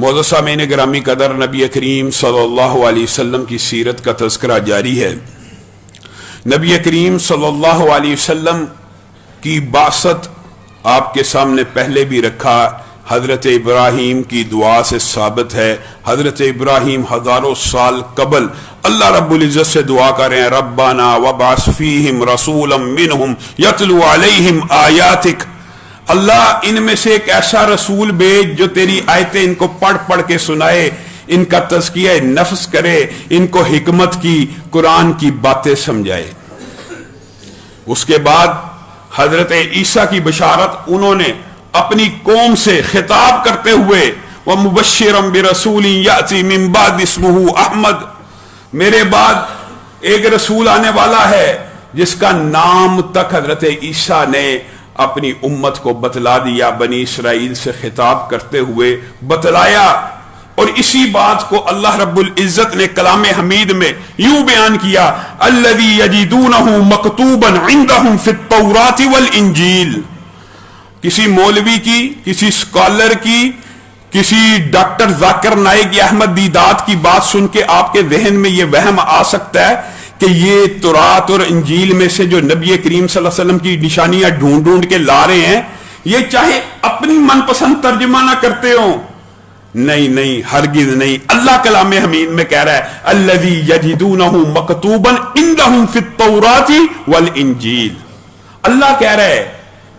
معزز سامعین گرامی قدر، نبی کریم صلی اللہ علیہ وسلم کی سیرت کا تذکرہ جاری ہے۔ نبی کریم صلی اللہ علیہ وسلم کی بعثت آپ کے سامنے پہلے بھی رکھا، حضرت ابراہیم کی دعا سے ثابت ہے۔ حضرت ابراہیم ہزاروں سال قبل اللہ رب العزت سے دعا کر رہے ہیں، ربنا وابعث فیہم رسولا منہم یتلو علیہم آیاتک، اللہ ان میں سے ایک ایسا رسول بھیج جو تیری آیتیں ان کو پڑھ پڑھ کے سنائے، ان کا تزکیہ نفس کرے، ان کو حکمت کی، قرآن کی باتیں سمجھائے۔ اس کے بعد حضرت عیسیٰ کی بشارت انہوں نے اپنی قوم سے خطاب کرتے ہوئے، وَمُبَشِّرًا بِرَسُولٍ يَأْتِي مِن بَعْدِ اسْمُهُ احمد، میرے بعد ایک رسول آنے والا ہے جس کا نام تک حضرت عیسیٰ نے اپنی امت کو بتلا دیا، بنی اسرائیل سے خطاب کرتے ہوئے بتلایا۔ اور اسی بات کو اللہ رب العزت نے کلام حمید میں یوں بیان کیا، الذی یجدونہ مکتوبا عندہم فی التوراۃ والانجیل۔ کسی مولوی کی، کسی اسکالر کی، کسی ڈاکٹر ذاکر نائک یا احمد دیدات کی بات سن کے آپ کے ذہن میں یہ وہم آ سکتا ہے کہ یہ تورات اور انجیل میں سے جو نبی کریم صلی اللہ علیہ وسلم کی نشانیاں ڈھونڈ ڈھونڈ کے لا رہے ہیں، یہ چاہے اپنی من پسند ترجمہ نہ کرتے ہوں، نہیں، ہرگز نہیں۔ اللہ کلام حمید میں کہہ رہا ہے الذی یجدونہ مکتوبا عندہم فی التوراۃ والانجیل۔ اللہ کہہ رہا ہے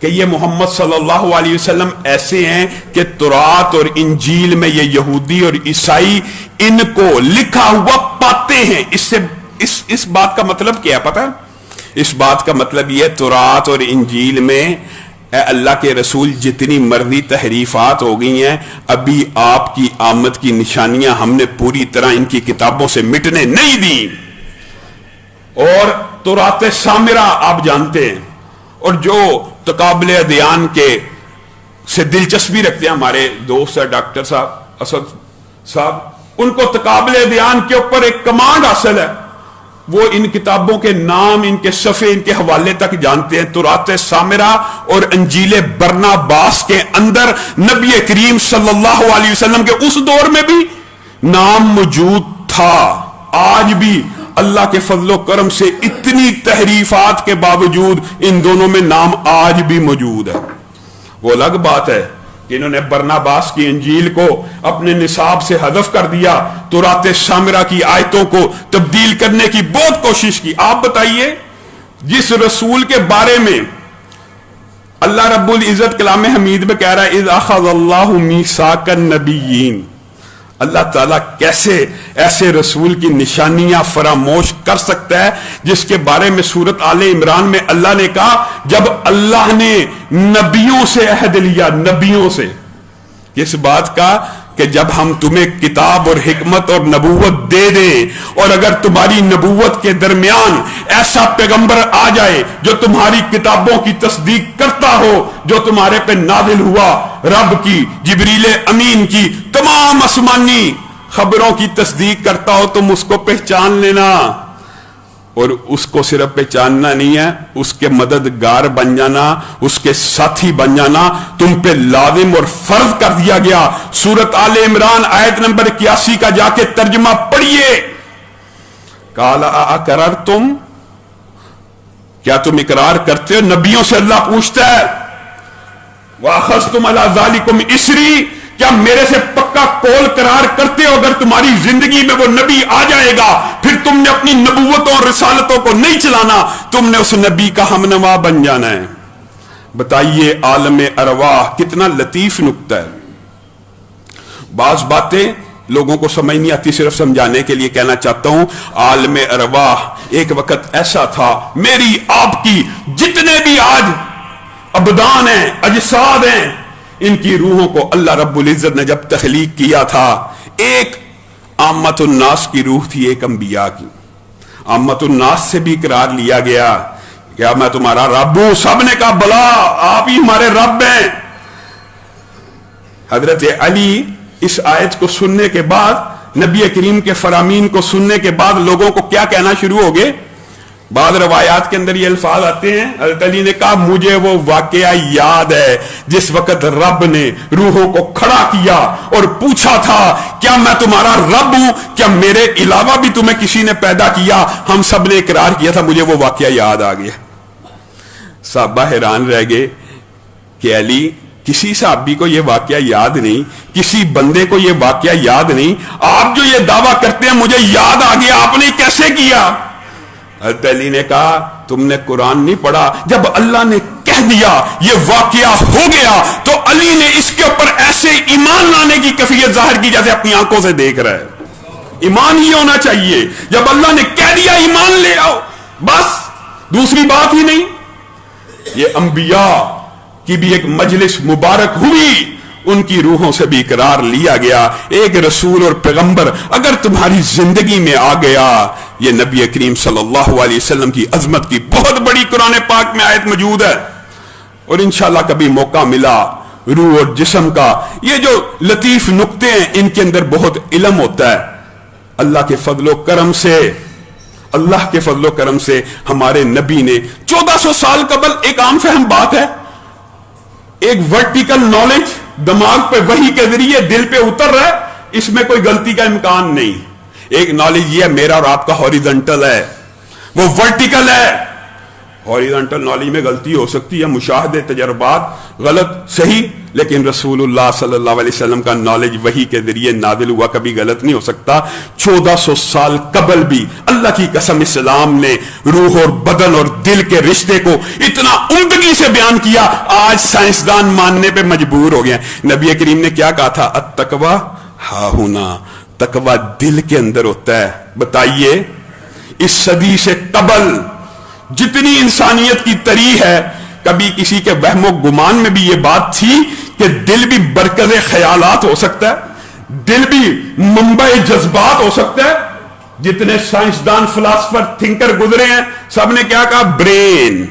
کہ یہ محمد صلی اللہ علیہ وسلم ایسے ہیں کہ تورات اور انجیل میں یہ یہودی اور عیسائی ان کو لکھا ہوا پاتے ہیں۔ اس بات کا مطلب کیا ہے پتہ؟ اس بات کا مطلب یہ تورات اور انجیل میں اے اللہ کے رسول جتنی مرضی تحریفات ہو گئی ہیں، ابھی آپ کی آمد کی نشانیاں ہم نے پوری طرح ان کی کتابوں سے مٹنے نہیں دی۔ اور تورات سامرہ آپ جانتے ہیں، اور جو تقابل ادیان کے سے دلچسپی رکھتے ہیں، ہمارے دوست ہے ڈاکٹر صاحب اسد صاحب، ان کو تقابل ادیان کے اوپر ایک کمانڈ حاصل ہے، وہ ان کتابوں کے نام، ان کے صفحے، ان کے حوالے تک جانتے ہیں۔ تورات سامرہ اور انجیل برناباس کے اندر نبی کریم صلی اللہ علیہ وسلم کے اس دور میں بھی نام موجود تھا، آج بھی اللہ کے فضل و کرم سے اتنی تحریفات کے باوجود ان دونوں میں نام آج بھی موجود ہے۔ وہ الگ بات ہے کہ انہوں نے برناباس کی انجیل کو اپنے نصاب سے حذف کر دیا، تورات سامرہ کی آیتوں کو تبدیل کرنے کی بہت کوشش کی۔ آپ بتائیے، جس رسول کے بارے میں اللہ رب العزت کلام حمید میں کہہ رہا ہے اذ اخذ اللہ میثاق النبیین، اللہ تعالیٰ کیسے ایسے رسول کی نشانیاں فراموش کر سکتا ہے جس کے بارے میں سورت آل عمران میں اللہ نے کہا جب اللہ نے نبیوں سے عہد لیا، نبیوں سے، کس بات کا؟ کہ جب ہم تمہیں کتاب اور حکمت اور نبوت دے دیں، اور اگر تمہاری نبوت کے درمیان ایسا پیغمبر آ جائے جو تمہاری کتابوں کی تصدیق کرتا ہو، جو تمہارے پہ نازل ہوا، رب کی، جبریل امین کی، تمام آسمانی خبروں کی تصدیق کرتا ہو، تم اس کو پہچان لینا۔ اور اس کو صرف پہچاننا نہیں ہے، اس کے مددگار بن جانا، اس کے ساتھی بن جانا تم پہ لازم اور فرض کر دیا گیا۔ سورت آل عمران آیت نمبر 81 کا جا کے ترجمہ پڑھیے، قال اقررتم، کیا تم اقرار کرتے ہو؟ نبیوں سے اللہ پوچھتا ہے، واخذتم علی ذالکم اسری، کیا میرے سے پکا قول قرار کرتے ہو اگر تمہاری زندگی میں وہ نبی آ جائے گا پھر تم نے اپنی نبوتوں اور رسالتوں کو نہیں چلانا، تم نے اس نبی کا ہمنوا بن جانا ہے۔ بتائیے عالم ارواح کتنا لطیف نکتہ ہے۔ بعض باتیں لوگوں کو سمجھ نہیں آتی، صرف سمجھانے کے لیے کہنا چاہتا ہوں، عالم ارواح ایک وقت ایسا تھا، میری آپ کی جتنے بھی آج ابدان ہیں، اجساد ہیں، ان کی روحوں کو اللہ رب العزت نے جب تخلیق کیا تھا، ایک عامت الناس کی روح تھی، ایک انبیاء کی۔ عامت الناس سے بھی قرار لیا گیا، کیا میں تمہارا رب ہوں؟ سب نے کہا بلا، آپ ہی ہمارے رب ہیں۔ حضرت علی اس آیت کو سننے کے بعد، نبی کریم کے فرامین کو سننے کے بعد لوگوں کو کیا کہنا شروع ہو گئے؟ بعض روایات کے اندر یہ الفاظ آتے ہیں، حضرت علی نے کہا مجھے وہ واقعہ یاد ہے جس وقت رب نے روحوں کو کھڑا کیا اور پوچھا تھا کیا میں تمہارا رب ہوں، کیا میرے علاوہ بھی تمہیں کسی نے پیدا کیا؟ ہم سب نے اقرار کیا تھا، مجھے وہ واقعہ یاد آ گیا۔ صحابہ حیران رہ گئے کہ علی کسی صحابی کو یہ واقعہ یاد نہیں، کسی بندے کو یہ واقعہ یاد نہیں، آپ جو یہ دعویٰ کرتے ہیں مجھے یاد آ گیا، آپ نے کیسے کیا؟ حضرت علی نے کہا تم نے قرآن نہیں پڑھا، جب اللہ نے کہہ دیا یہ واقعہ ہو گیا تو علی نے اس کے اوپر ایسے ایمان لانے کی کیفیت ظاہر کی جیسے اپنی آنکھوں سے دیکھ رہا ہے۔ ایمان یہ ہونا چاہیے، جب اللہ نے کہہ دیا ایمان لے آؤ، بس دوسری بات ہی نہیں۔ یہ انبیاء کی بھی ایک مجلس مبارک ہوئی، ان کی روحوں سے بھی اقرار لیا گیا۔ ایک رسول اور پیغمبر اگر تمہاری زندگی میں آ گیا، یہ نبی کریم صلی اللہ علیہ وسلم کی عظمت کی بہت بڑی قرآن پاک میں آیت موجود ہے، اور انشاءاللہ کبھی موقع ملا روح اور جسم کا، یہ جو لطیف نقطے ہیں ان کے اندر بہت علم ہوتا ہے۔ اللہ کے فضل و کرم سے، اللہ کے فضل و کرم سے ہمارے نبی نے 1400 سال قبل، ایک عام فہم بات ہے، ایک ورٹیکل نالج دماغ پہ وحی کے ذریعے دل پہ اتر رہا ہے، اس میں کوئی غلطی کا امکان نہیں۔ ایک نالج یہ ہے میرا اور آپ کا ہاریزنٹل ہے، وہ ورٹیکل ہے۔ ہاریزنٹل نالج میں غلطی ہو سکتی ہے، مشاہدے، تجربات، غلط صحیح، لیکن رسول اللہ صلی اللہ علیہ وسلم کا نالج وحی کے ذریعے نازل ہوا، کبھی غلط نہیں ہو سکتا۔ 1400 سال قبل بھی اللہ کی قسم اسلام نے روح اور بدن اور دل کے رشتے کو اتنا عمدگی سے بیان کیا، آج سائنسدان ماننے پہ مجبور ہو گئے ہیں۔ نبی کریم نے کیا کہا تھا؟ التقویٰ ہاہنا، تقویٰ دل کے اندر ہوتا ہے۔ بتائیے اس صدی سے قبل جتنی انسانیت کی تاریخ ہے، کبھی کسی کے وہم و گمان میں بھی یہ بات تھی کہ دل بھی مرکز خیالات ہو سکتا ہے، دل بھی منبع جذبات ہو سکتا ہے؟ جتنے سائنسدان، فلاسفر، تھنکر گزرے ہیں، سب نے کیا کہا؟ برین،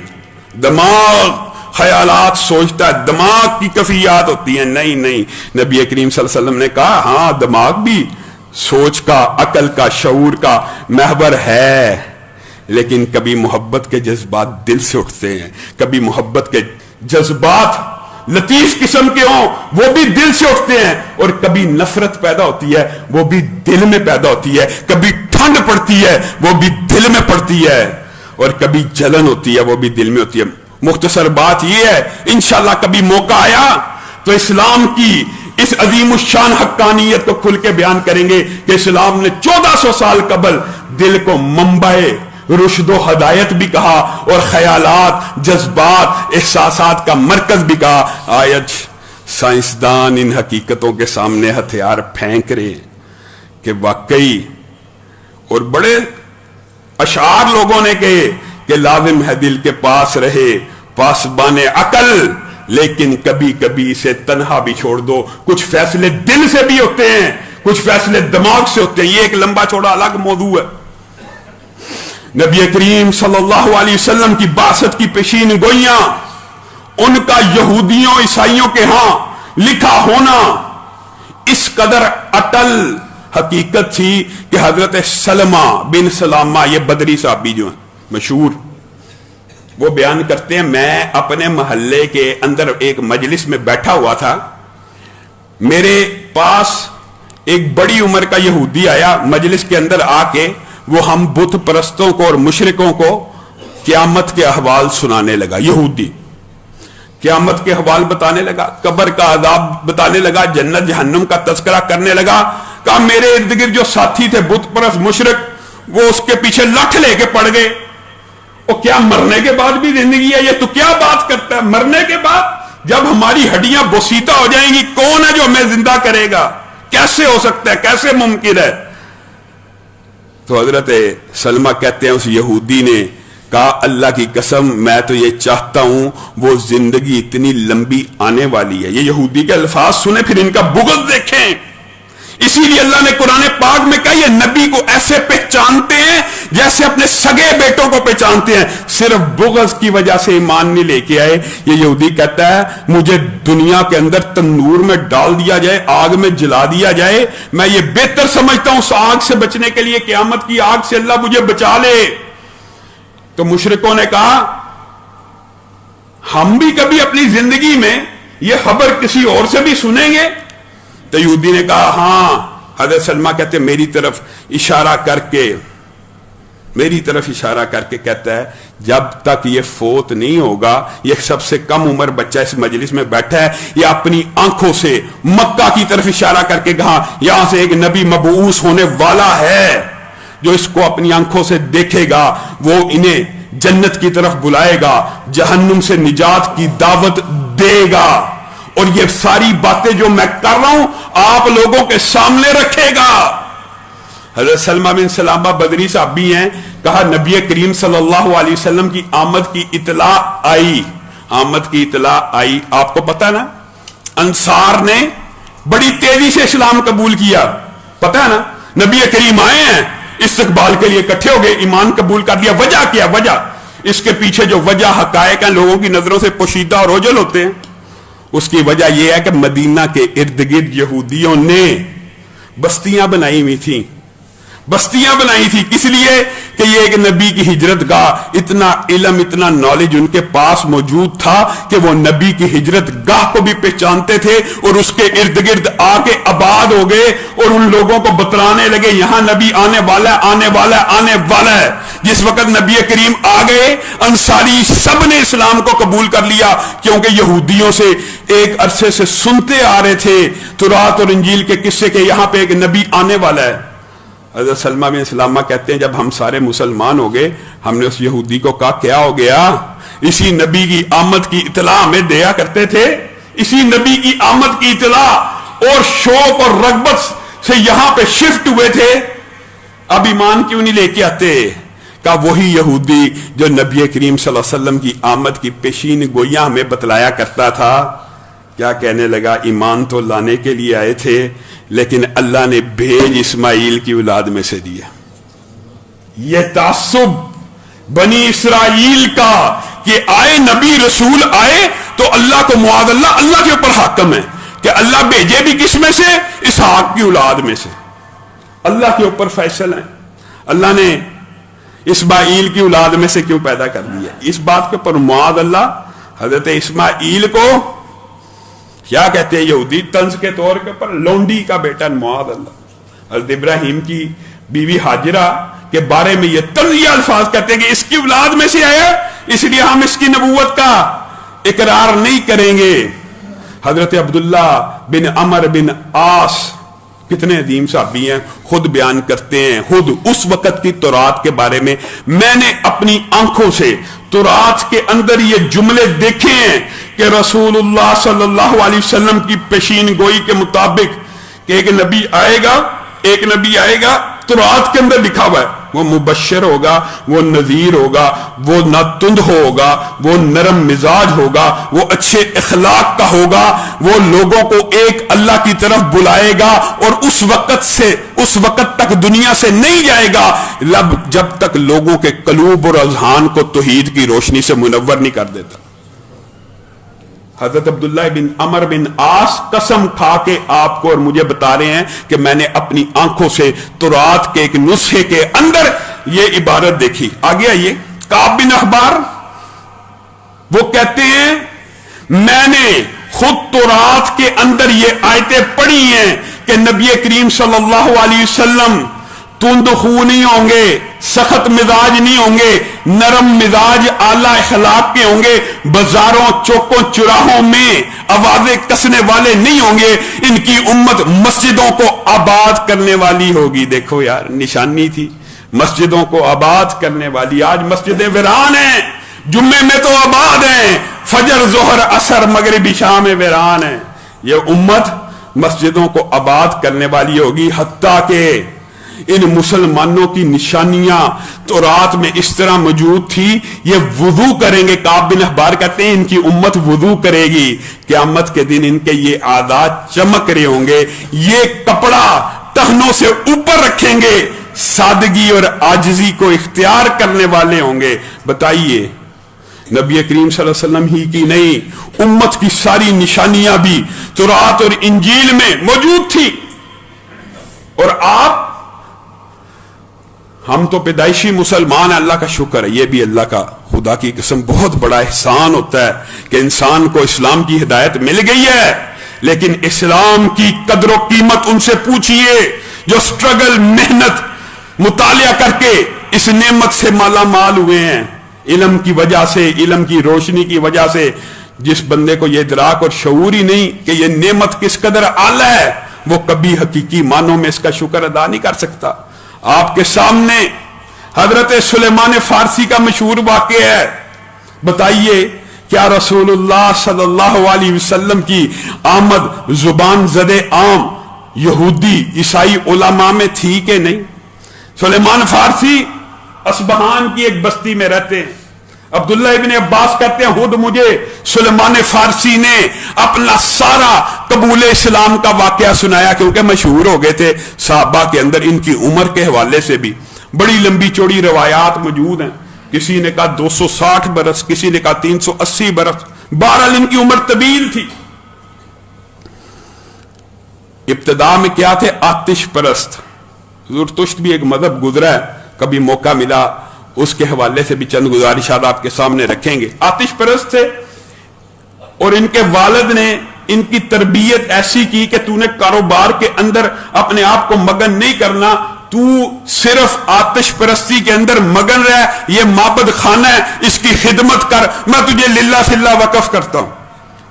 دماغ خیالات سوچتا ہے، دماغ کی کیفیات ہوتی ہیں۔ نہیں نہیں، نبی کریم صلی اللہ علیہ وسلم نے کہا ہاں دماغ بھی سوچ کا، عقل کا، شعور کا محور ہے، لیکن کبھی محبت کے جذبات دل سے اٹھتے ہیں، کبھی محبت کے جذبات لطیف قسم کے ہوں وہ بھی دل سے اٹھتے ہیں، اور کبھی نفرت پیدا ہوتی ہے وہ بھی دل میں پیدا ہوتی ہے، کبھی ٹھنڈ پڑتی ہے وہ بھی دل میں پڑتی ہے، اور کبھی جلن ہوتی ہے وہ بھی دل میں ہوتی ہے۔ مختصر بات یہ ہے، انشاءاللہ کبھی موقع آیا تو اسلام کی اس عظیم الشان حقانیت کو کھل کے بیان کریں گے کہ اسلام نے 1400 سال قبل دل کو منبع رشد و ہدایت بھی کہا، اور خیالات، جذبات، احساسات کا مرکز بھی کہا۔ آج سائنسدان ان حقیقتوں کے سامنے ہتھیار پھینک رہے ہیں کہ واقعی، اور بڑے اشعار لوگوں نے کہے کہ لازم ہے دل کے پاس رہے پاسبان عقل، لیکن کبھی کبھی اسے تنہا بھی چھوڑ دو۔ کچھ فیصلے دل سے بھی ہوتے ہیں، کچھ فیصلے دماغ سے ہوتے ہیں، یہ ایک لمبا چوڑا الگ موضوع ہے۔ نبی کریم صلی اللہ علیہ وسلم کی بعثت کی پیشین گوئیاں، ان کا یہودیوں عیسائیوں کے ہاں لکھا ہونا اس قدر اٹل حقیقت تھی کہ حضرت سلمہ بن سلامہ، یہ بدری صحابی جو ہیں مشہور، وہ بیان کرتے ہیں میں اپنے محلے کے اندر ایک مجلس میں بیٹھا ہوا تھا، میرے پاس ایک بڑی عمر کا یہودی آیا، مجلس کے اندر آ کے وہ ہم بت پرستوں کو اور مشرکوں کو قیامت کے احوال سنانے لگا۔ یہودی قیامت کے احوال بتانے لگا، قبر کا عذاب بتانے لگا، جنت جہنم کا تذکرہ کرنے لگا۔ کہا میرے ارد گرد جو ساتھی تھے بت پرست مشرک، وہ اس کے پیچھے لٹھ لے کے پڑ گئے، اور کیا مرنے کے بعد بھی زندگی ہے؟ یہ تو کیا بات کرتا ہے، مرنے کے بعد جب ہماری ہڈیاں بوسیدہ ہو جائیں گی کون ہے جو ہمیں زندہ کرے گا؟ کیسے ہو سکتا ہے، کیسے ممکن ہے؟ تو حضرت سلمہ کہتے ہیں اس یہودی نے کہا اللہ کی قسم میں تو یہ چاہتا ہوں وہ زندگی اتنی لمبی آنے والی ہے۔ یہ یہودی کے الفاظ سنیں پھر ان کا بغض دیکھیں۔ اسی لیے اللہ نے قرآن پاک میں کہا یہ نبی کو ایسے پہچانتے ہیں جیسے اپنے سگے بیٹوں کو پہچانتے ہیں، صرف بغض کی وجہ سے ایمان نہیں لے کے آئے۔ یہ یہودی کہتا ہے مجھے دنیا کے اندر تنور میں ڈال دیا جائے، آگ میں جلا دیا جائے، میں یہ بہتر سمجھتا ہوں اس آگ سے بچنے کے لیے، قیامت کی آگ سے اللہ مجھے بچا لے۔ تو مشرکوں نے کہا ہم بھی کبھی اپنی زندگی میں یہ خبر کسی اور سے بھی سنیں گے؟ تو یہودی نے کہا ہاں. حضرت سلمہ کہتے میری طرف اشارہ کر کے کہتا ہے جب تک یہ فوت نہیں ہوگا، یہ سب سے کم عمر بچہ اس مجلس میں بیٹھا ہے، یہ اپنی آنکھوں سے مکہ کی طرف اشارہ کر کے کہا یہاں سے ایک نبی مبعوث ہونے والا ہے جو اس کو اپنی آنکھوں سے دیکھے گا، وہ انہیں جنت کی طرف بلائے گا، جہنم سے نجات کی دعوت دے گا، اور یہ ساری باتیں جو میں کر رہا ہوں آپ لوگوں کے سامنے رکھے گا. حضرت سلمہ بن سلامہ بدری صحابی ہیں. کہا نبی کریم صلی اللہ علیہ وسلم کی آمد کی اطلاع آئی. آپ کو پتا نا انصار نے بڑی تیزی سے اسلام قبول کیا، پتا ہے نا. نبی کریم آئے ہیں استقبال کے لیے، اکٹھے ہو گئے، ایمان قبول کر لیا. وجہ کیا؟ وجہ اس کے پیچھے جو وجہ حقائق ہیں لوگوں کی نظروں سے پوشیدہ اور اوجھل ہوتے ہیں. اس کی وجہ یہ ہے کہ مدینہ کے ارد گرد یہودیوں نے بستیاں بنائی ہوئی تھیں. کس لیے کہ یہ ایک نبی کی ہجرت گاہ، اتنا علم اتنا نالج ان کے پاس موجود تھا کہ وہ نبی کی ہجرت گاہ کو بھی پہچانتے تھے اور اس کے ارد گرد آ کے آباد ہو گئے اور ان لوگوں کو بتلانے لگے یہاں نبی آنے والا ہے. جس وقت نبی کریم آ گئے انصاری سب نے اسلام کو قبول کر لیا، کیونکہ یہودیوں سے ایک عرصے سے سنتے آ رہے تھے تورات اور انجیل کے قصے کے یہاں پہ ایک نبی آنے والا ہے. حضرت سلمہ بن سلامہ کہتے ہیں جب ہم سارے مسلمان ہو گئے ہم نے اس یہودی کو کہا کیا ہو گیا؟ اسی نبی کی آمد کی اطلاع ہمیں دیا کرتے تھے، اسی نبی کی آمد کی اطلاع اور شوق اور رغبت سے یہاں پہ شفٹ ہوئے تھے، اب ایمان کیوں نہیں لے کے آتے؟ کہا وہی یہودی جو نبی کریم صلی اللہ علیہ وسلم کی آمد کی پیشین گوئیاں ہمیں بتلایا کرتا تھا. کیا کہنے لگا؟ ایمان تو لانے کے لیے آئے تھے لیکن اللہ نے بھیج اسماعیل کی اولاد میں سے دیا. یہ تعصب بنی اسرائیل کا کہ آئے نبی رسول آئے تو اللہ کو معاذ اللہ کے اوپر حاکم ہے کہ اللہ بھیجے بھی کس میں سے؟ اسحاق کی اولاد میں سے. اللہ کے اوپر فیصل ہے. اللہ نے اسماعیل کی اولاد میں سے کیوں پیدا کر دیا؟ اس بات کے اوپر معاذ اللہ حضرت اسماعیل کو کیا کہتے ہیں یہودی طنز کے طور کے اوپر؟ لونڈی کا بیٹا معاذ اللہ. حضرت ابراہیم کی بیوی حاجرہ کے بارے میں یہ طنزیہ الفاظ کہتے ہیں کہ اس کی اولاد میں سے آیا اس لیے ہم اس کی نبوت کا اقرار نہیں کریں گے. حضرت عبداللہ بن عمر بن عاص کتنے عظیم صحابی ہیں، خود بیان کرتے ہیں خود اس وقت کی تورات کے بارے میں نے اپنی آنکھوں سے تورات کے اندر یہ جملے دیکھے ہیں کہ رسول اللہ صلی اللہ علیہ وسلم کی پیشین گوئی کے مطابق کہ ایک نبی آئے گا تورات کے اندر لکھا ہوا ہے، وہ مبشر ہوگا، وہ نذیر ہوگا، وہ نہ تند ہوگا، وہ نرم مزاج ہوگا، وہ اچھے اخلاق کا ہوگا، وہ لوگوں کو ایک اللہ کی طرف بلائے گا اور اس وقت تک دنیا سے نہیں جائے گا جب تک لوگوں کے قلوب اور اذہان کو توحید کی روشنی سے منور نہیں کر دیتا. حضرت عبداللہ بن عمر بن عاص قسم کھا کے آپ کو اور مجھے بتا رہے ہیں کہ میں نے اپنی آنکھوں سے تورات کے ایک نسخے کے اندر یہ عبارت دیکھی. آگے آئیے کعب بن احبار وہ کہتے ہیں میں نے خود تورات کے اندر یہ آیتیں پڑھی ہیں کہ نبی کریم صلی اللہ علیہ وسلم تند خو نہیں ہوں گے، سخت مزاج نہیں ہوں گے، نرم مزاج اعلیٰ اخلاق کے ہوں گے، بازاروں چوکوں چراہوں میں آوازیں کسنے والے نہیں ہوں گے، ان کی امت مسجدوں کو آباد کرنے والی ہوگی. دیکھو یار نشانی تھی مسجدوں کو آباد کرنے والی. آج مسجدیں ویران ہیں، جمعے میں تو آباد ہیں، فجر ظہر عصر مغرب شام میں ویران ہیں. یہ امت مسجدوں کو آباد کرنے والی ہوگی. حتیٰ کہ ان مسلمانوں کی نشانیاں تورات میں اس طرح موجود تھی، یہ وضو کریں گے. کعب بن احبار کہتے ہیں ان کی امت وضو کرے گی، قیامت کے دن ان کے یہ عادات چمک رہے ہوں گے، یہ کپڑا ٹخنوں سے اوپر رکھیں گے، سادگی اور عاجزی کو اختیار کرنے والے ہوں گے. بتائیے نبی کریم صلی اللہ علیہ وسلم ہی کی نہیں، امت کی ساری نشانیاں بھی تورات اور انجیل میں موجود تھی. اور آپ ہم تو پیدائشی مسلمان ہیں، اللہ کا شکر ہے، یہ بھی اللہ کا خدا کی قسم بہت بڑا احسان ہوتا ہے کہ انسان کو اسلام کی ہدایت مل گئی ہے، لیکن اسلام کی قدر و قیمت ان سے پوچھئے جو سٹرگل، محنت، مطالعہ کر کے اس نعمت سے مالا مال ہوئے ہیں، علم کی وجہ سے، علم کی روشنی کی وجہ سے۔ جس بندے کو یہ ادراک اور شعور ہی نہیں کہ یہ نعمت کس قدر اعلی ہے، وہ کبھی حقیقی معنوں میں اس کا شکر ادا نہیں کر سکتا۔ آپ کے سامنے حضرت سلیمان فارسی کا مشہور واقعہ ہے، بتائیے کیا رسول اللہ صلی اللہ علیہ وسلم کی آمد زبان زد عام یہودی عیسائی علماء میں تھی کہ نہیں؟ سلیمان فارسی اصبہان کی ایک بستی میں رہتے ہیں۔ عبداللہ ابن عباس کہتے ہیں خود مجھے سلیمان فارسی نے اپنا سارا قبول اسلام کا واقعہ سنایا، کیونکہ مشہور ہو گئے تھے صحابہ کے اندر۔ ان کی عمر کے حوالے سے بھی بڑی لمبی چوڑی روایات موجود ہیں، کسی نے کہا 260 برس، کسی نے کہا 380 برس، بہرحال ان کی عمر طویل تھی۔ ابتدا میں کیا تھے؟ آتش پرست۔ زرتشت بھی ایک مذہب گزرا ہے، کبھی موقع ملا اس کے حوالے سے بھی چند گزارشات آپ کے سامنے رکھیں گے۔ آتش پرست تھے، اور ان کے والد نے ان کی تربیت ایسی کی کہ تو نے کاروبار کے اندر اپنے آپ کو مگن نہیں کرنا، تو صرف آتش پرستی کے اندر مگن رہ، یہ معبد خانہ ہے، اس کی خدمت کر، میں تجھے للہ فی اللہ وقف کرتا ہوں۔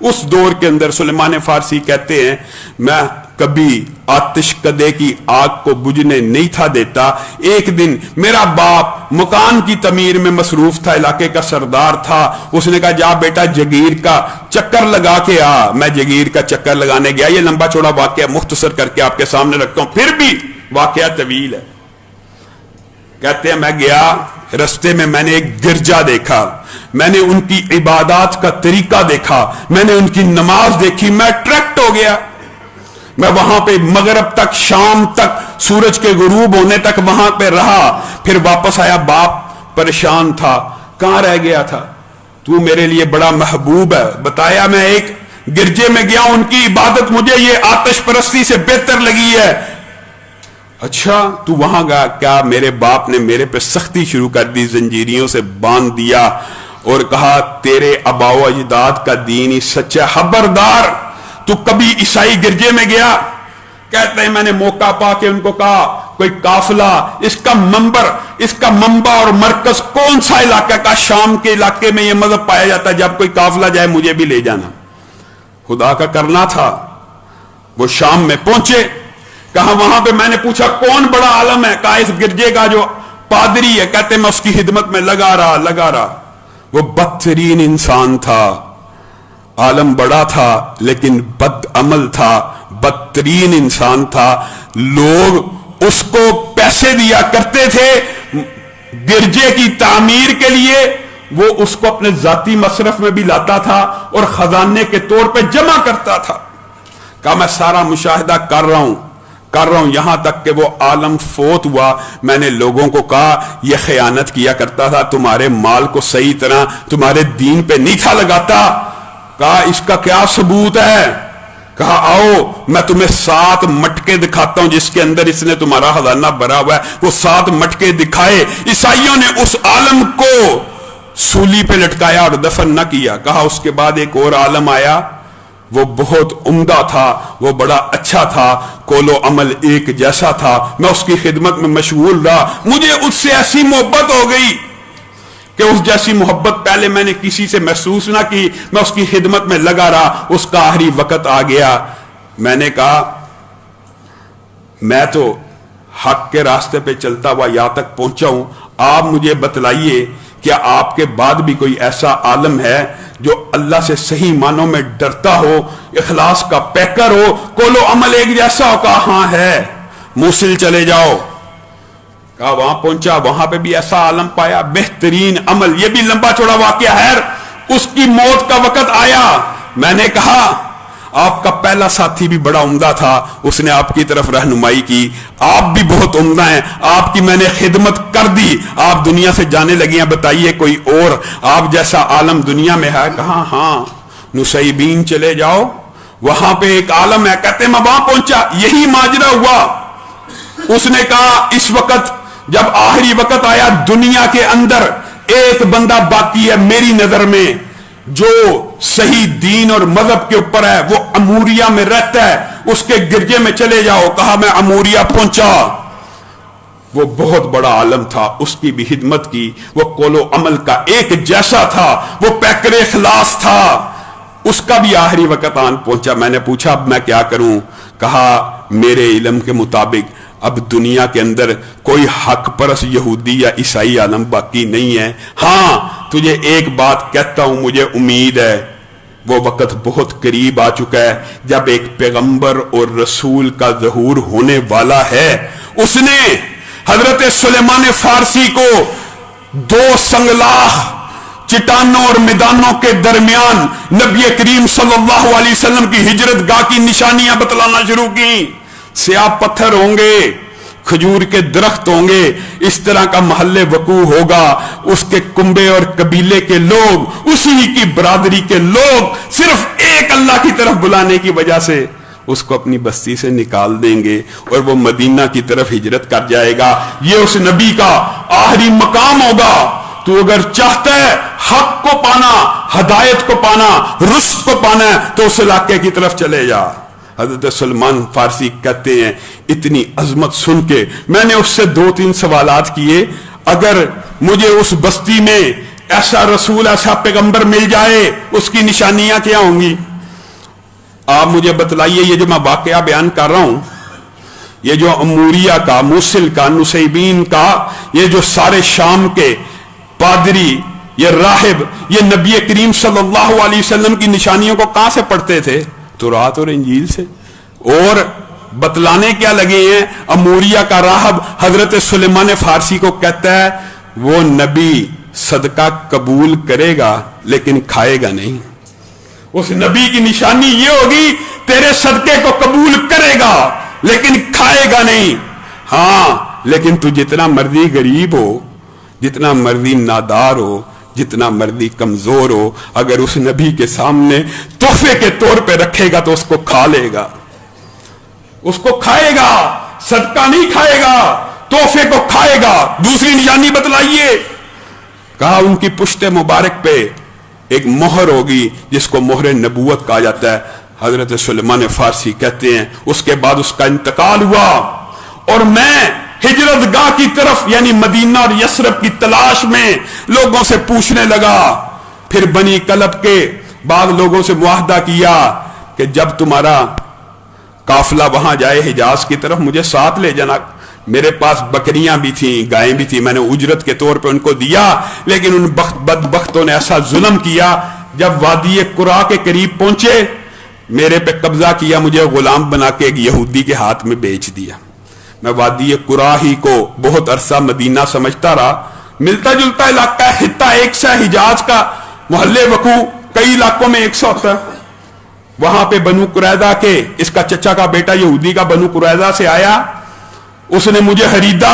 اس دور کے اندر سلیمان فارسی کہتے ہیں میں کبھی آتش کدے کی آگ کو بجھنے نہیں تھا دیتا۔ ایک دن میرا باپ مکان کی تعمیر میں مصروف تھا، علاقے کا سردار تھا، اس نے کہا جا بیٹا جگیر کا چکر لگا کے آ۔ میں جگیر کا چکر لگانے گیا۔ یہ لمبا چوڑا واقعہ مختصر کر کے آپ کے سامنے رکھتا ہوں، پھر بھی واقعہ طویل ہے۔ کہتے ہیں میں گیا، رستے میں میں نے ایک گرجا دیکھا، میں نے ان کی عبادات کا طریقہ دیکھا، میں نے ان کی نماز دیکھی، میں اٹریکٹ ہو گیا۔ میں وہاں پہ مغرب تک، شام تک، سورج کے غروب ہونے تک وہاں پہ رہا، پھر واپس آیا۔ باپ پریشان تھا، کہاں رہ گیا تھا؟ تو میرے لیے بڑا محبوب ہے۔ بتایا میں ایک گرجے میں گیا، ان کی عبادت مجھے یہ آتش پرستی سے بہتر لگی ہے۔ اچھا تو وہاں گیا؟ کیا میرے باپ نے میرے پہ سختی شروع کر دی، زنجیریوں سے باندھ دیا اور کہا تیرے آباء و اجداد کا دین ہی سچا، خبردار تو کبھی عیسائی گرجے میں گیا؟ کہتے ہیں میں نے موقع پا کے ان کو کہا کوئی قافلہ، اس کا منبع اور مرکز کون سا علاقہ کا؟ شام کے علاقے میں یہ مذہب پایا جاتا ہے، جب کوئی قافلہ جائے مجھے بھی لے جانا۔ خدا کا کرنا تھا، وہ شام میں پہنچے، کہا وہاں پہ میں نے پوچھا کون بڑا عالم ہے؟ کہا اس گرجے کا جو پادری ہے۔ کہتے میں اس کی خدمت میں لگا رہا۔ وہ بدترین انسان تھا، عالم بڑا تھا لیکن بد عمل تھا، بدترین انسان تھا۔ لوگ اس کو پیسے دیا کرتے تھے گرجے کی تعمیر کے لیے، وہ اس کو اپنے ذاتی مصرف میں بھی لاتا تھا اور خزانے کے طور پہ جمع کرتا تھا۔ کہا میں سارا مشاہدہ کر رہا ہوں، یہاں تک کہ وہ عالم فوت ہوا۔ میں نے لوگوں کو کہا یہ خیانت کیا کرتا تھا، تمہارے مال کو صحیح طرح تمہارے دین پہ نہیں تھا لگاتا۔ کہا اس کا کیا ثبوت ہے؟ کہا آؤ میں تمہیں 7 مٹکے دکھاتا ہوں جس کے اندر اس نے تمہارا خزانہ بھرا ہوا ہے۔ وہ 7 مٹکے دکھائے، عیسائیوں نے اس عالم کو سولی پہ لٹکایا اور دفن نہ کیا۔ کہا اس کے بعد ایک اور عالم آیا، وہ بہت عمدہ تھا، وہ بڑا اچھا تھا، قول و عمل ایک جیسا تھا، میں اس کی خدمت میں مشغول رہا۔ مجھے اس سے ایسی محبت ہو گئی کہ اس جیسی محبت پہلے میں نے کسی سے محسوس نہ کی۔ میں اس کی خدمت میں لگا رہا، اس کا آخری وقت آ گیا۔ میں نے کہا میں تو حق کے راستے پہ چلتا ہوا یہاں تک پہنچا ہوں، آپ مجھے بتلائیے کیا آپ کے بعد بھی کوئی ایسا عالم ہے جو اللہ سے صحیح معنوں میں ڈرتا ہو، اخلاص کا پیکر ہو، قول و عمل ایک جیسا ہو؟ کہا ہاں ہے، موصل چلے جاؤ۔ کہا وہاں پہنچا، وہاں پہ بھی ایسا عالم پایا، بہترین عمل۔ یہ بھی لمبا چوڑا واقعہ ہے۔ اس کی موت کا وقت آیا، میں نے کہا آپ کا پہلا ساتھی بھی بڑا عمدہ تھا، اس نے آپ کی طرف رہنمائی کی، آپ بھی بہت عمدہ ہیں، آپ کی میں نے خدمت کر دی، آپ دنیا سے جانے لگی ہیں، بتائیے کوئی اور آپ جیسا عالم دنیا میں ہے؟ کہا ہاں، نصیبین چلے جاؤ، وہاں پہ ایک عالم ہے۔ کہتے میں وہاں پہنچا، یہی ماجرا ہوا۔ اس نے کہا اس وقت جب آخری وقت آیا دنیا کے اندر ایک بندہ باقی ہے میری نظر میں جو صحیح دین اور مذہب کے اوپر ہے، وہ اموریا میں رہتا ہے، اس کے گرجے میں چلے جاؤ۔ کہا میں اموریا پہنچا، وہ بہت بڑا عالم تھا، اس کی بھی خدمت کی، وہ قول و عمل کا ایک جیسا تھا، وہ پیکر اخلاص تھا، اس کا بھی آخری وقت آن پہنچا۔ میں نے پوچھا اب میں کیا کروں؟ کہا میرے علم کے مطابق اب دنیا کے اندر کوئی حق پرست یہودی یا عیسائی عالم باقی نہیں ہے، ہاں تجھے ایک بات کہتا ہوں، مجھے امید ہے وہ وقت بہت قریب آ چکا ہے جب ایک پیغمبر اور رسول کا ظہور ہونے والا ہے۔ اس نے حضرت سلیمان فارسی کو دو سنگلاخ چٹانوں اور میدانوں کے درمیان نبی کریم صلی اللہ علیہ وسلم کی ہجرت گاہ کی نشانیاں بتلانا شروع کی۔ سیاہ پتھر ہوں گے، کھجور کے درخت ہوں گے، اس طرح کا محلے وقوع ہوگا، اس کے کنبے اور قبیلے کے لوگ، اسی کی برادری کے لوگ صرف ایک اللہ کی طرف بلانے کی وجہ سے اس کو اپنی بستی سے نکال دیں گے اور وہ مدینہ کی طرف ہجرت کر جائے گا۔ یہ اس نبی کا آخری مقام ہوگا۔ تو اگر چاہتا ہے حق کو پانا، ہدایت کو پانا، رشد کو پانا ہے تو اس علاقے کی طرف چلے جا۔ حضرت سلمان فارسی کہتے ہیں اتنی عظمت سن کے میں نے اس سے 2-3 سوالات کیے، اگر مجھے اس بستی میں ایسا رسول ایسا پیغمبر مل جائے اس کی نشانیاں کیا ہوں گی؟ آپ مجھے بتلائیے۔ یہ جو میں واقعہ بیان کر رہا ہوں، یہ جو اموریا کا، موصل کا، نصیبین کا، یہ جو سارے شام کے پادری، یہ راہب، یہ نبی کریم صلی اللہ علیہ وسلم کی نشانیوں کو کہاں سے پڑھتے تھے؟ تورات اور انجیل سے۔ اور بتلانے کیا لگے ہیں؟ اموریا کا راہب حضرت سلیمان فارسی کو کہتا ہے وہ نبی صدقہ قبول کرے گا لیکن کھائے گا نہیں۔ اس نبی کی نشانی یہ ہوگی تیرے صدقے کو قبول کرے گا لیکن کھائے گا نہیں۔ ہاں لیکن تو جتنا مرضی غریب ہو، جتنا مرضی نادار ہو، جتنا مرضی کمزور ہو، اگر اس نبی کے سامنے تحفے کے طور پہ رکھے گا تو اس کو کھا لے گا، اس کو کھائے گا، صدقہ نہیں کھائے گا، تحفے کو کھائے گا۔ دوسری نشانی بتلائیے۔ کہا ان کی پشت مبارک پہ ایک مہر ہوگی جس کو مہر نبوت کہا جاتا ہے۔ حضرت سلیمان فارسی کہتے ہیں اس کے بعد اس کا انتقال ہوا اور میں ہجرت گاہ کی طرف یعنی مدینہ اور یثرب کی تلاش میں لوگوں سے پوچھنے لگا۔ پھر بنی کلب کے بعد لوگوں سے معاہدہ کیا کہ جب تمہارا قافلہ وہاں جائے حجاز کی طرف مجھے ساتھ لے جانا۔ میرے پاس بکریاں بھی تھیں، گائیں بھی تھیں، میں نے اجرت کے طور پہ ان کو دیا، لیکن ان بدبختوں نے ایسا ظلم کیا، جب وادی قرا کے قریب پہنچے میرے پہ قبضہ کیا، مجھے غلام بنا کے ایک یہودی کے ہاتھ میں بیچ دیا۔ میں وادی قرا ہی کو بہت عرصہ مدینہ سمجھتا رہا، ملتا جلتا علاقہ ہے، خطہ ایک سا حجاز کا، محلے وقوع کئی علاقوں میں ایک سا ہوتا ہے۔ وہاں پہ بنو قریظہ کے اس کا چچا کا بیٹا یہودی کا بنو قریظہ سے آیا، اس نے مجھے خریدا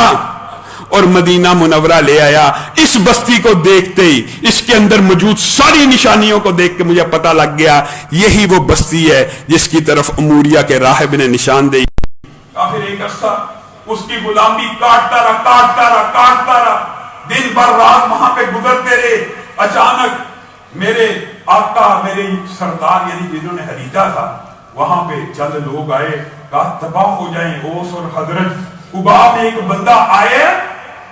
اور مدینہ منورہ لے آیا۔ اس بستی کو دیکھتے ہی، اس کے اندر موجود ساری نشانیوں کو دیکھ کے مجھے پتا لگ گیا یہی وہ بستی ہے جس کی طرف اموریا کے راہب نے نشان دی۔ کافر ایک عرصہ اس کی غلامی کاٹتا رہا، دن بھر رات وہاں پہ گزرتے رہے۔ اچانک میرے آقا، میرے سردار یعنی جنہوں نے خریدا تھا، وہاں پہ چند لوگ آئے، کہا تباہ ہو جائیں اوس اور خزرج۔ قبا میں ایک بندہ آئے،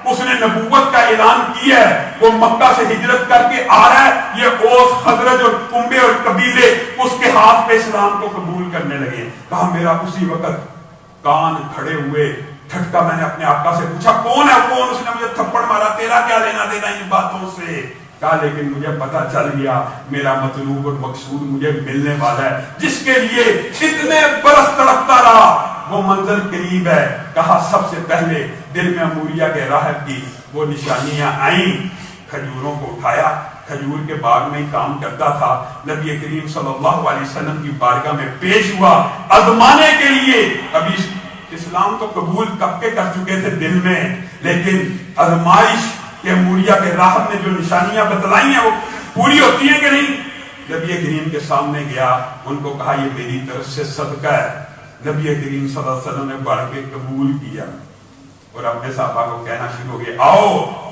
اس نے نبوت کا اعلان کیا ہے، وہ مکہ سے ہجرت کر کے آ رہا ہے، یہ اوس خزرج اور کنبے اور قبیلے اس کے ہاتھ پہ اسلام کو قبول کرنے لگے۔ کہا میرا اسی وقت کان کھڑے ہوئے، ٹھٹکا، میں نے اپنے آقا سے پوچھا کون ہے کون؟ اس نے مجھے تھپڑ مارا، تیرا کیا لینا دینا ان باتوں سے؟ کہا لیکن مجھے پتا چل گیا میرا مطلوب اور مقصود مجھے ملنے والا ہے، جس کے لیے اتنے برس تڑپتا رہا، وہ منزل قریب ہے۔ کہا سب سے پہلے دل میں اموریا کے راہب کی وہ نشانیاں آئیں، کھجوروں کو اٹھایا، کھجور کے باغ میں ہی کام کرتا تھا، نبی کریم صلی اللہ علیہ وسلم کی بارگاہ میں پیش ہوا آزمانے کے لیے۔ ابھی اسلام تو قبول کب کے کر چکے تھے دل میں، لیکن آزمائش کہ اموریا کے راہب نے جو نشانیاں بتلائی ہیں وہ پوری ہوتی ہیں کہ نہیں؟ نبی کریم کے سامنے گیا، ان کو کہا یہ میری طرف سے صدقہ ہے۔ نبی کریم صلی اللہ علیہ وسلم نے بڑھ کے قبول کیا اور اپنے صحابہ کو کہنا شروع ہو گئے آؤ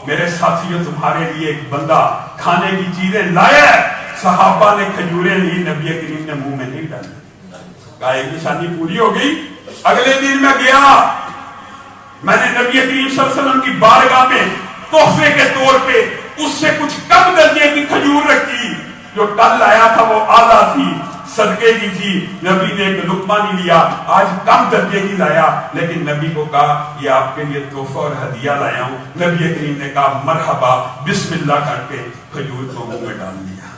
میرے ساتھیوں تمہارے لیے ایک بندہ کھانے کی چیزیں لایا ہے۔ صحابہ نے کھجوریں لی، نبی کریم نے منہ میں نہیں ڈالی، کہا ایک نشانی پوری ہو گئی۔ اگلے دن میں گیا، میں نے نبی کریم صلی اللہ علیہ وسلم کی بارگاہ میں تحفے کے طور پہ اس سے کچھ کم درجے کی کھجور رکھی، جو کل لایا تھا وہ اعلیٰ تھی، صدقے کی تھی، نبی نے ایک لقمہ نہیں لیا، آج کم درجے کی لایا، لیکن نبی کو کہا یہ آپ کے لیے تحفہ اور ہدیہ لایا ہوں۔ نبی کریم نے کہا مرحبا، بسم اللہ کر کے کھجور کو منہ میں ڈال دیا۔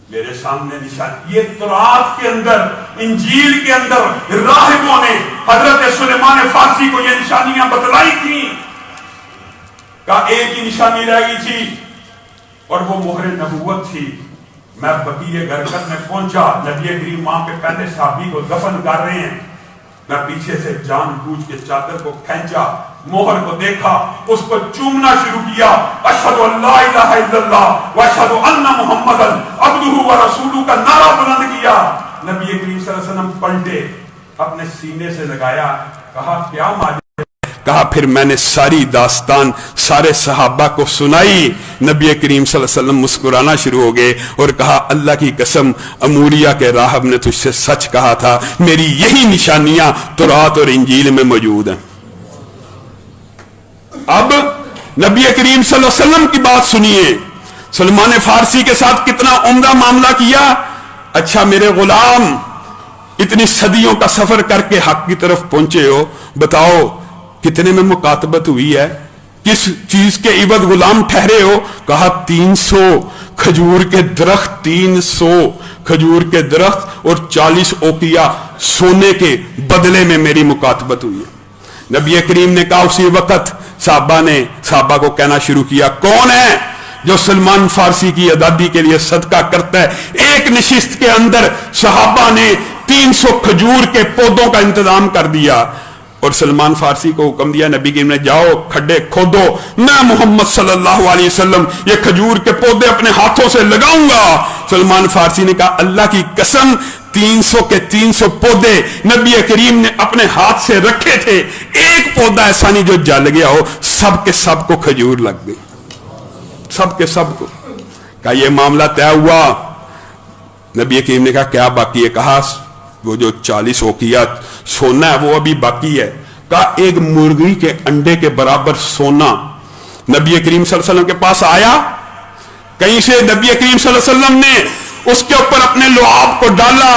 میرے سامنے نشان، یہ تورات کے اندر، انجیل کے اندر راہبوں نے حضرت سلیمان فارسی کو یہ نشانیاں بتلائی تھیں، کہا ایک ہی نشانی رہ گئی تھی اور وہ مہر نبوت تھی۔ میں بقیع غرقد میں پہنچا، نبی کریم وہاں پہ پہلے صحابی کو دفن کر رہے ہیں، میں پیچھے سے جان بوجھ کے چادر کو کھینچا، مہر کو دیکھا، اس کو چومنا شروع کیا، اشہد ان لا الہ الا اللہ واشہد ان محمد عبدہ ورسولہ کا نعرہ بلند کیا۔ نبی کریم صلی اللہ علیہ وسلم پلٹے، اپنے سینے سے لگایا، کہا کیا ماجرا؟ کہا پھر میں نے ساری داستان سارے صحابہ کو سنائی۔ نبی کریم صلی اللہ علیہ وسلم مسکرانا شروع ہو گئے اور کہا اللہ کی قسم اموریہ کے راہب نے تجھ سے سچ کہا تھا، میری یہی نشانیاں تورات اور انجیل میں موجود ہیں۔ اب نبی کریم صلی اللہ علیہ وسلم کی بات سنیے، سلمان فارسی کے ساتھ کتنا عمدہ معاملہ کیا۔ اچھا میرے غلام، اتنی صدیوں کا سفر کر کے حق کی طرف پہنچے ہو، بتاؤ کتنے میں مکاتبت ہوئی ہے، کس چیز کے عوض غلام ٹھہرے ہو؟ کہا 300 کھجور کے درخت، 300 کھجور کے درخت اور 40 اوقیہ سونے کے بدلے میں میری مکاتبت ہوئی ہے۔ نبی کریم نے کہا اسی وقت صحابہ کو کہنا شروع کیا کون ہے جو سلمان فارسی کی آزادی کے لیے صدقہ کرتا ہے؟ ایک نشست کے اندر صحابہ نے 300 کھجور کے پودوں کا انتظام کر دیا اور سلمان فارسی کو حکم دیا، نبی کریم نے جاؤ کھڈے کھودو، میں محمد صلی اللہ علیہ وسلم یہ کھجور کے پودے اپنے ہاتھوں سے لگاؤں گا۔ سلمان فارسی نے کہا اللہ کی قسم 300 کے 300 پودے نبی کریم نے اپنے ہاتھ سے رکھے تھے، ایک پودا ایسا نہیں جو جل گیا ہو، سب کے سب کو کھجور لگ گئی، سب کے سب کو۔ کہا یہ معاملہ طے ہوا۔ نبی کریم نے کہا کیا باقی ہے؟ کہا وہ جو 40 اوقیہ سونا ہے وہ ابھی باقی ہے۔ کہا ایک مرغی کے انڈے کے برابر سونا۔ نبی کریم صلی اللہ علیہ وسلم کے پاس آیا، کہیں سے نبی کریم صلی اللہ علیہ وسلم نے اس کے اوپر اپنے لعاب کو ڈالا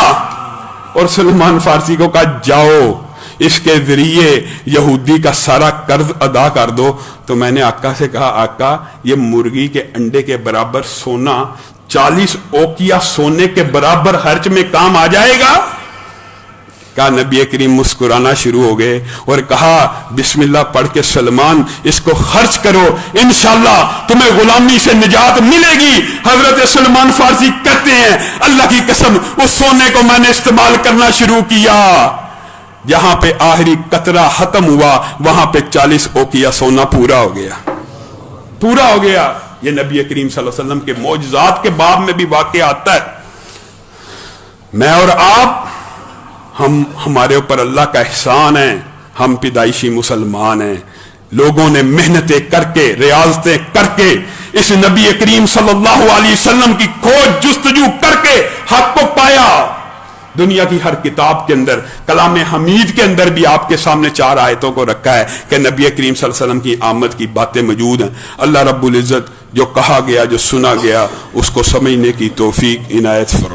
اور سلمان فارسی کو کہا جاؤ اس کے ذریعے یہودی کا سارا قرض ادا کر دو۔ تو میں نے آقا سے کہا آقا یہ مرغی کے انڈے کے برابر سونا 40 اوقیہ سونے کے برابر خرچ میں کام آ جائے گا؟ کہا نبی کریم مسکرانا شروع ہو گئے اور کہا بسم اللہ پڑھ کے سلمان اس کو خرچ کرو، انشاءاللہ تمہیں غلامی سے نجات ملے گی۔ حضرت سلمان فارسی کہتے ہیں اللہ کی قسم اس سونے کو میں نے استعمال کرنا شروع کیا، جہاں پہ آخری قطرہ ختم ہوا وہاں پہ 40 اوقیہ سونا پورا ہو گیا، پورا ہو گیا۔ یہ نبی کریم صلی اللہ علیہ وسلم کے معجزات کے باب میں بھی واقع آتا ہے۔ میں اور آپ، ہمارے اوپر اللہ کا احسان ہے، ہم پیدائشی مسلمان ہیں، لوگوں نے محنتیں کر کے ریاضتیں کر کے اس نبی کریم صلی اللہ علیہ وسلم کی کھوج جستجو کر کے حق کو پایا۔ دنیا کی ہر کتاب کے اندر، کلام حمید کے اندر بھی آپ کے سامنے 4 آیتوں کو رکھا ہے کہ نبی کریم صلی اللہ علیہ وسلم کی آمد کی باتیں موجود ہیں۔ اللہ رب العزت جو کہا گیا، جو سنا گیا، اس کو سمجھنے کی توفیق عنایت فرمائے۔